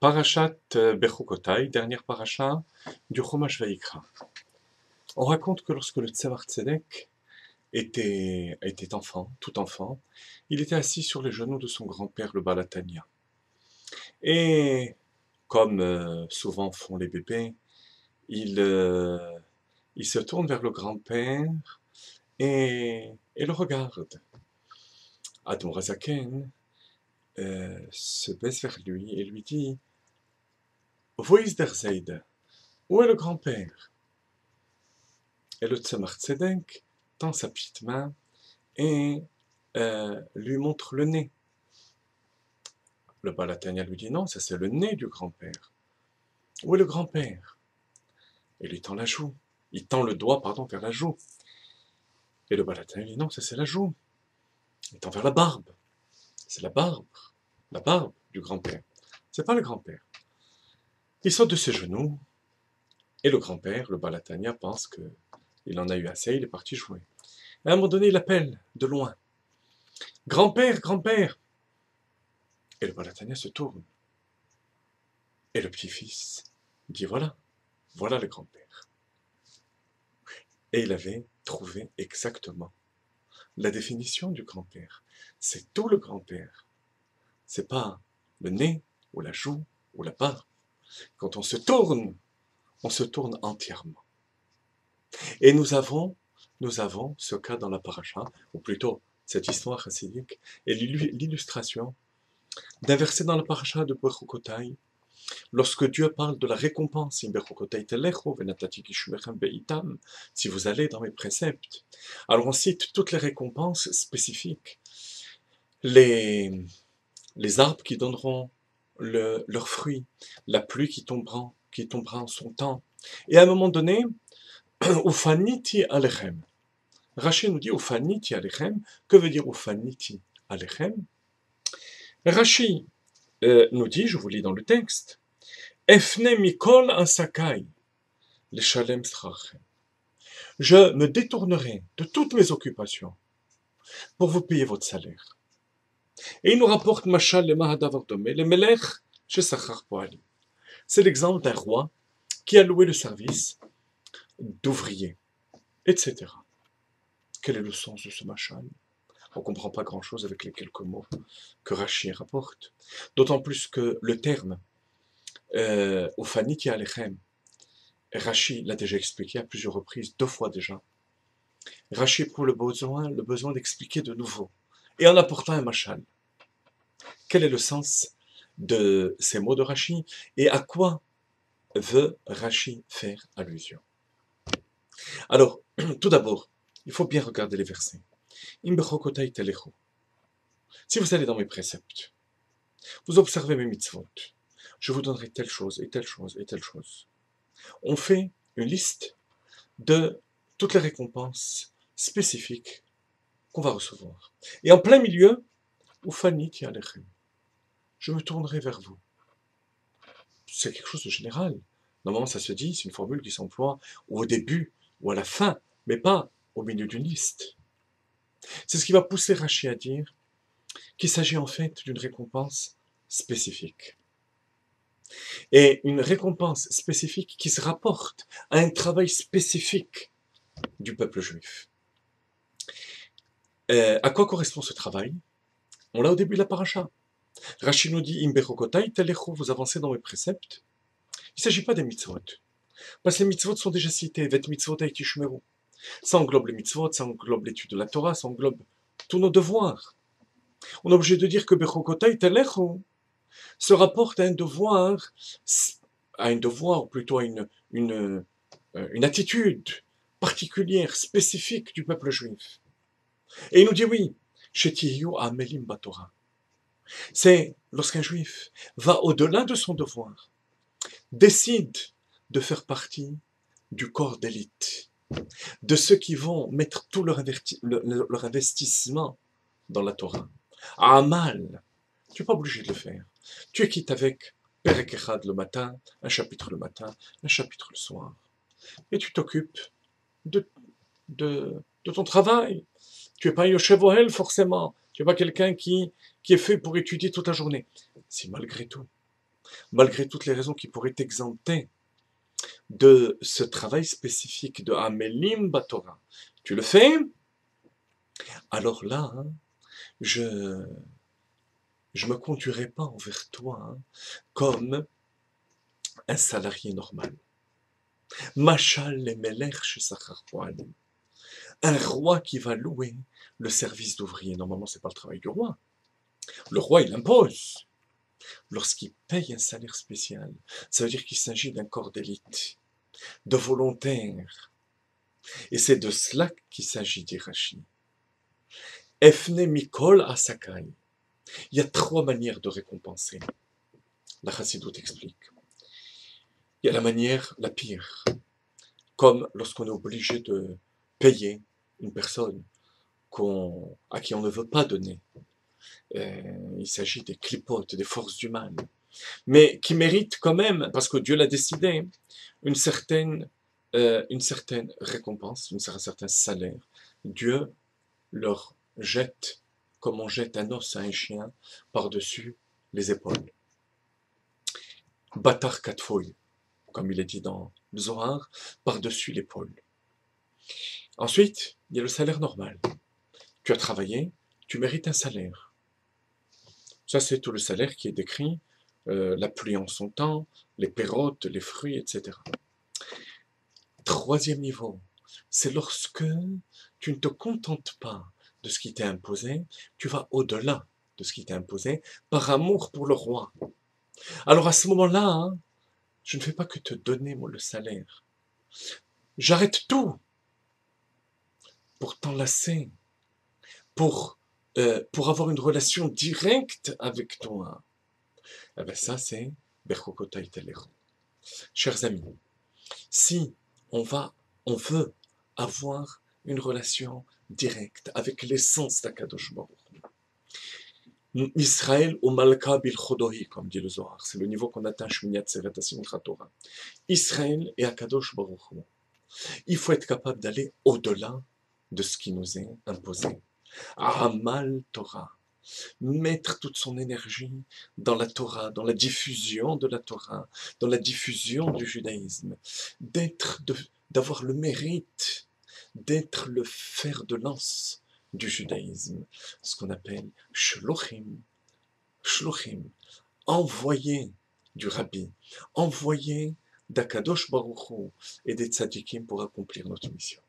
Parashat Bechukotai, dernière paracha du Chumash Vayikra. On raconte que lorsque le Tzemach Tzedek était enfant, tout enfant, il était assis sur les genoux de son grand-père, le Balatania. Et comme souvent font les bébés, il se tourne vers le grand-père et le regarde. Admor Hazaken se baisse vers lui et lui dit « Wo ist der Seide ?» Où est le grand-père? Et le Tzemach Tzedek tend sa petite main et lui montre le nez. Le Balatania lui dit non, ça c'est le nez du grand-père. Où est le grand-père? Et lui tend la joue. Il tend le doigt, pardon, vers la joue. Et le Balatania lui dit non, ça c'est la joue. Il tend vers la barbe. C'est la barbe du grand-père. C'est pas le grand-père. Il saute de ses genoux et le grand-père, le Balatania, pense que il en a eu assez, il est parti jouer. À un moment donné, il appelle de loin. Grand-père, grand-père! Et le Balatania se tourne. Et le petit-fils dit voilà, voilà le grand-père. Et il avait trouvé exactement la définition du grand-père. C'est tout le grand-père. C'est pas le nez, ou la joue, ou la barbe. Quand on se tourne entièrement. Et nous avons ce cas dans la paracha, ou plutôt cette histoire chassidique, et l'illustration d'un verset dans la paracha de Bechukotai, lorsque Dieu parle de la récompense, si vous allez dans mes préceptes. Alors on cite toutes les récompenses spécifiques. Les arbres qui donneront leurs fruits, la pluie qui tombera en son temps. Et à un moment donné, Ufaniti alechem. Rashi nous dit Ufaniti alechem. Que veut dire Ufaniti alechem? Rashi nous dit, je vous lis dans le texte, Efne mikol asakai, le shalem strachem. Je me détournerai de toutes mes occupations pour vous payer votre salaire. Et il nous rapporte Mashal le Mahadavartome, le Melech chez Sachar Poali. C'est l'exemple d'un roi qui a loué le service d'ouvriers, etc. Quel est le sens de ce Mashal? On ne comprend pas grand-chose avec les quelques mots que Rashi rapporte. D'autant plus que le terme Ufaniti alechem, Rashi l'a déjà expliqué à plusieurs reprises, 2 fois déjà. Rashi éprouve le besoin d'expliquer de nouveau, et en apportant un mashal. Quel est le sens de ces mots de Rashi, et à quoi veut Rashi faire allusion? Alors, tout d'abord, il faut bien regarder les versets. Si vous allez dans mes préceptes, vous observez mes mitzvot, je vous donnerai telle chose, et telle chose, et telle chose. On fait une liste de toutes les récompenses spécifiques qu'on va recevoir. Et en plein milieu, Ufaniti alechem, je me tournerai vers vous. C'est quelque chose de général. Normalement, ça se dit, c'est une formule qui s'emploie au début ou à la fin, mais pas au milieu d'une liste. C'est ce qui va pousser Rashi à dire qu'il s'agit en fait d'une récompense spécifique. Et une récompense spécifique qui se rapporte à un travail spécifique du peuple juif. À quoi correspond ce travail? On l'a au début de la paracha. Rashi nous dit, Imbechokotai telechu, vous avancez dans mes préceptes. Il ne s'agit pas des mitzvot. Parce que les mitzvot sont déjà cités. Vet mitzvot haitishmeru. Ça englobe les mitzvot, ça englobe l'étude de la Torah, ça englobe tous nos devoirs. On est obligé de dire que Bechokotai telechu se rapporte à un devoir, ou plutôt à une attitude particulière, spécifique du peuple juif. Et il nous dit oui, Shetiyu amelim batorah. C'est lorsqu'un juif va au-delà de son devoir, décide de faire partie du corps d'élite, de ceux qui vont mettre tout leur investissement dans la Torah. Amal, tu n'es pas obligé de le faire. Tu es quitte avec Perek Echad le matin, un chapitre le matin, un chapitre le soir. Et tu t'occupes de ton travail. Tu n'es pas un Yoshev Ohel forcément. Tu n'es pas quelqu'un qui est fait pour étudier toute la journée. Si malgré tout, malgré toutes les raisons qui pourraient t'exempter de ce travail spécifique de Amelim Batora, tu le fais, alors là, hein, je me conduirai pas envers toi hein, comme un salarié normal. Machal le Melech chez Sachar Poalim. Un roi qui va louer le service d'ouvrier. Normalement, c'est pas le travail du roi. Le roi, il impose. Lorsqu'il paye un salaire spécial, ça veut dire qu'il s'agit d'un corps d'élite, de volontaires. Et c'est de cela qu'il s'agit, dit Rashi. Efne Mikol Asakai. Il y a 3 manières de récompenser. La Chassidoute explique. Il y a la manière la pire, comme lorsqu'on est obligé de payer une personne à qui on ne veut pas donner. Il s'agit des clipotes, des forces du mal, mais qui méritent quand même, parce que Dieu l'a décidé, une certaine récompense, un certain salaire. Dieu leur jette, comme on jette un os à un chien, par-dessus les épaules. Batar katfoy, comme il est dit dans le Zohar, par-dessus l'épaule. Ensuite, il y a le salaire normal. Tu as travaillé, tu mérites un salaire. Ça, c'est tout le salaire qui est décrit, la pluie en son temps, les pérotes, les fruits, etc. 3e niveau, c'est lorsque tu ne te contentes pas de ce qui t'est imposé, tu vas au-delà de ce qui t'est imposé par amour pour le roi. Alors à ce moment-là, hein, je ne fais pas que te donner moi, le salaire. J'arrête tout pour t'enlacer, pour avoir une relation directe avec toi. Eh bien ça, c'est Berchokotai Telero. Chers amis, si on veut avoir une relation directe avec l'essence d'Akadosh Baruch Hu. Israël ou Malka bil Chodohi, comme dit le Zohar, c'est le niveau qu'on atteint Shminiat Seret Simchat Torah. Israël et Akadosh Baruch Hu. Il faut être capable d'aller au-delà de ce qui nous est imposé. Amal Torah. Mettre toute son énergie dans la Torah, dans la diffusion de la Torah, dans la diffusion du judaïsme, d'avoir le mérite d'être le fer de lance du judaïsme, ce qu'on appelle shluchim, envoyé du Rabbi, envoyé d'Akadosh Baruch Hu et des tzadikim pour accomplir notre mission.